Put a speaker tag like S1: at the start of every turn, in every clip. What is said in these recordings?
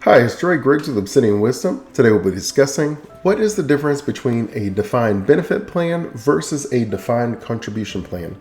S1: Hi, it's Dre Griggs with Obsidian Wisdom. Today we'll be discussing what is the difference between a defined benefit plan versus a defined contribution plan.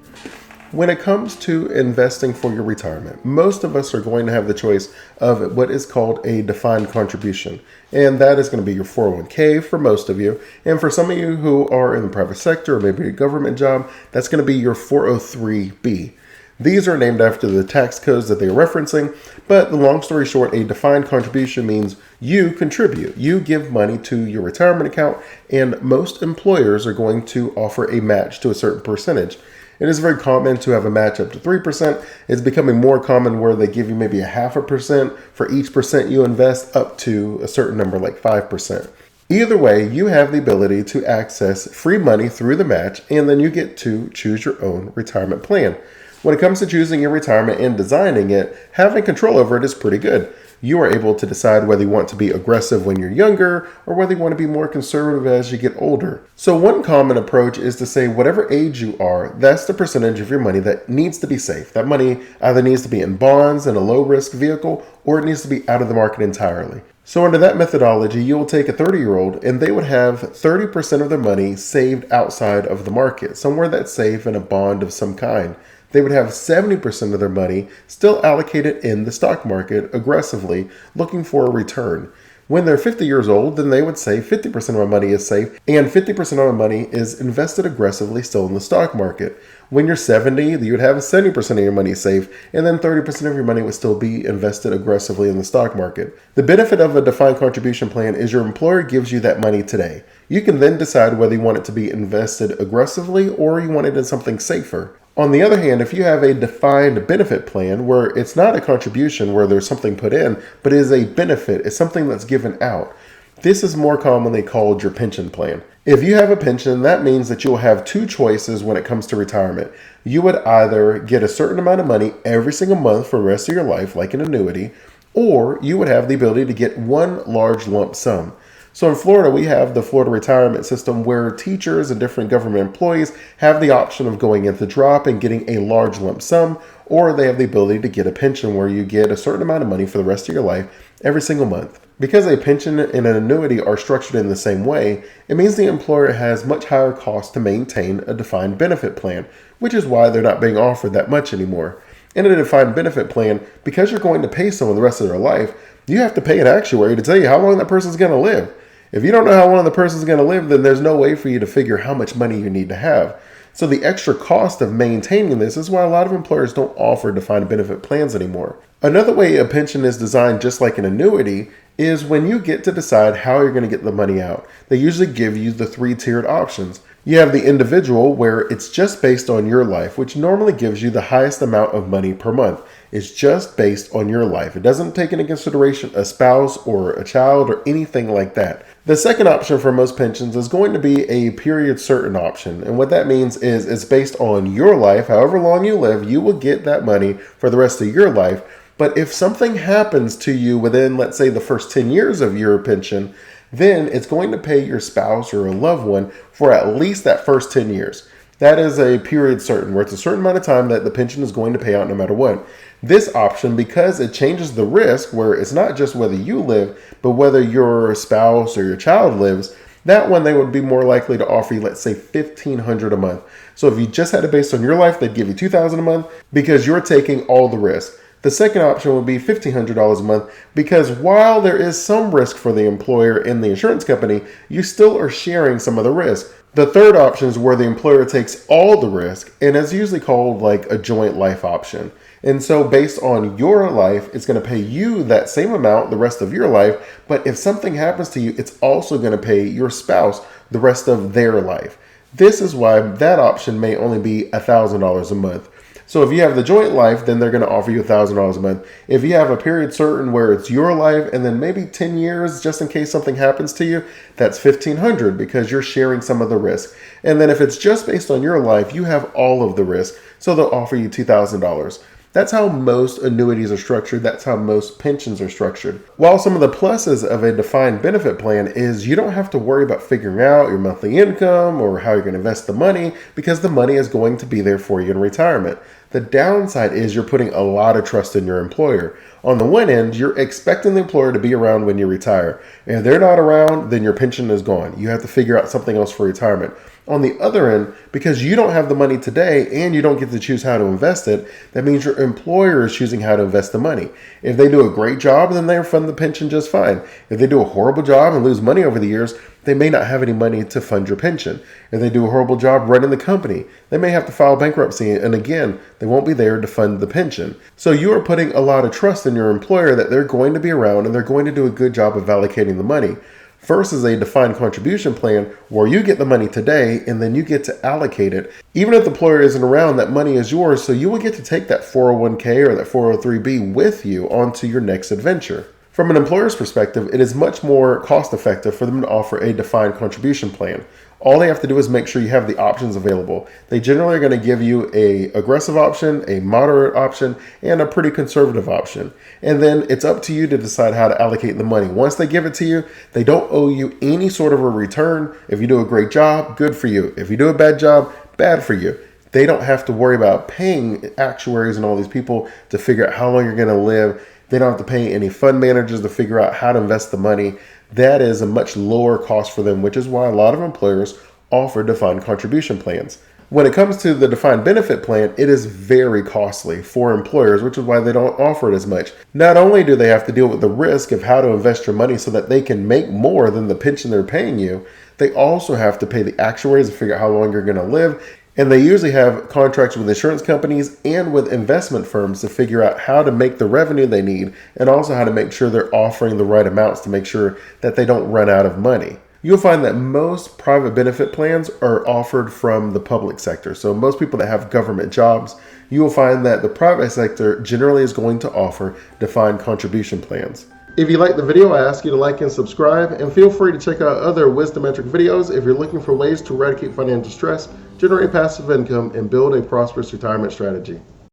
S1: When it comes to investing for your retirement, most of us are going to have the choice of what is called a defined contribution. And that is going to be your 401k for most of you. And for some of you who are in the private sector or maybe a government job, that's going to be your 403b. These are named after the tax codes that they are referencing, but the long story short, a defined contribution means you contribute. You give money to your retirement account, and most employers are going to offer a match to a certain percentage. It is very common to have a match up to 3%. It's becoming more common where they give you maybe 0.5% for each percent you invest up to a certain number like 5%. Either way, you have the ability to access free money through the match, and then you get to choose your own retirement plan. When it comes to choosing your retirement and designing it, having control over it is pretty good. You are able to decide whether you want to be aggressive when you're younger or whether you want to be more conservative as you get older. So one common approach is to say whatever age you are, that's the percentage of your money that needs to be safe. That money either needs to be in bonds in a low-risk vehicle or it needs to be out of the market entirely. So under that methodology, you will take a 30-year-old and they would have 30% of their money saved outside of the market, somewhere that's safe in a bond of some kind. They would have 70% of their money still allocated in the stock market aggressively, looking for a return. When they're 50 years old, then they would say 50% of my money is safe and 50% of my money is invested aggressively still in the stock market. When you're 70, you would have 70% of your money safe and then 30% of your money would still be invested aggressively in the stock market. The benefit of a defined contribution plan is your employer gives you that money today. You can then decide whether you want it to be invested aggressively or you want it in something safer. On the other hand, if you have a defined benefit plan where it's not a contribution where there's something put in, but it is a benefit, it's something that's given out. This is more commonly called your pension plan. If you have a pension, that means that you'll have two choices when it comes to retirement. You would either get a certain amount of money every single month for the rest of your life, like an annuity, or you would have the ability to get one large lump sum. So in Florida, we have the Florida retirement system where teachers and different government employees have the option of going into drop and getting a large lump sum, or they have the ability to get a pension where you get a certain amount of money for the rest of your life every single month. Because a pension and an annuity are structured in the same way, it means the employer has much higher costs to maintain a defined benefit plan, which is why they're not being offered that much anymore. In a defined benefit plan, because you're going to pay someone the rest of their life, you have to pay an actuary to tell you how long that person's going to live. If you don't know how long the person's going to live, then there's no way for you to figure how much money you need to have. So the extra cost of maintaining this is why a lot of employers don't offer defined benefit plans anymore. Another way a pension is designed just like an annuity is when you get to decide how you're going to get the money out. They usually give you the 3-tiered options. You have the individual where it's just based on your life, which normally gives you the highest amount of money per month. It's just based on your life. It doesn't take into consideration a spouse or a child or anything like that. The second option for most pensions is going to be a period certain option. And what that means is it's based on your life. However long you live, you will get that money for the rest of your life. But if something happens to you within, let's say, the first 10 years of your pension, then it's going to pay your spouse or a loved one for at least that first 10 years. That is a period certain, where it's a certain amount of time that the pension is going to pay out no matter what. This option, because it changes the risk, where it's not just whether you live, but whether your spouse or your child lives, that one they would be more likely to offer you, let's say, $1,500 a month. So if you just had it based on your life, they'd give you $2,000 a month because you're taking all the risk. The second option would be $1,500 a month because while there is some risk for the employer and the insurance company, you still are sharing some of the risk. The third option is where the employer takes all the risk, and it's usually called like a joint life option. And so based on your life, it's going to pay you that same amount the rest of your life. But if something happens to you, it's also going to pay your spouse the rest of their life. This is why that option may only be $1,000 a month. So if you have the joint life, then they're going to offer you $1,000 a month. If you have a period certain where it's your life and then maybe 10 years just in case something happens to you, that's $1,500 because you're sharing some of the risk. And then if it's just based on your life, you have all of the risk. So they'll offer you $2,000. That's how most annuities are structured. That's how most pensions are structured. While some of the pluses of a defined benefit plan is you don't have to worry about figuring out your monthly income or how you're going to invest the money because the money is going to be there for you in retirement. The downside is you're putting a lot of trust in your employer. On the one end, you're expecting the employer to be around when you retire. And if they're not around, then your pension is gone. You have to figure out something else for retirement. On the other end, because you don't have the money today and you don't get to choose how to invest it, that means your employer is choosing how to invest the money. If they do a great job, then they fund the pension just fine. If they do a horrible job and lose money over the years, they may not have any money to fund your pension. If they do a horrible job running the company, they may have to file bankruptcy, and again, they won't be there to fund the pension. So you are putting a lot of trust in your employer that they're going to be around and they're going to do a good job of allocating the money. Versus a defined contribution plan where you get the money today and then you get to allocate it. Even if the employer isn't around, that money is yours, so you will get to take that 401k or that 403b with you onto your next adventure. From an employer's perspective, it is much more cost effective for them to offer a defined contribution plan. All they have to do is make sure you have the options available. They generally are going to give you an aggressive option, a moderate option, and a pretty conservative option. And then it's up to you to decide how to allocate the money. Once they give it to you, they don't owe you any sort of a return. If you do a great job, good for you. If you do a bad job, bad for you. They don't have to worry about paying actuaries and all these people to figure out how long you're going to live. They don't have to pay any fund managers to figure out how to invest the money. That is a much lower cost for them, which is why a lot of employers offer defined contribution plans. When it comes to the defined benefit plan, it is very costly for employers, which is why they don't offer it as much. Not only do they have to deal with the risk of how to invest your money so that they can make more than the pension they're paying you, they also have to pay the actuaries to figure out how long you're going to live. And they usually have contracts with insurance companies and with investment firms to figure out how to make the revenue they need and also how to make sure they're offering the right amounts to make sure that they don't run out of money. You'll find that most private benefit plans are offered from the public sector. So most people that have government jobs, you will find that the private sector generally is going to offer defined contribution plans. If you like the video, I ask you to like and subscribe, and feel free to check out other Wisdometric videos if you're looking for ways to eradicate financial stress, generate passive income, and build a prosperous retirement strategy.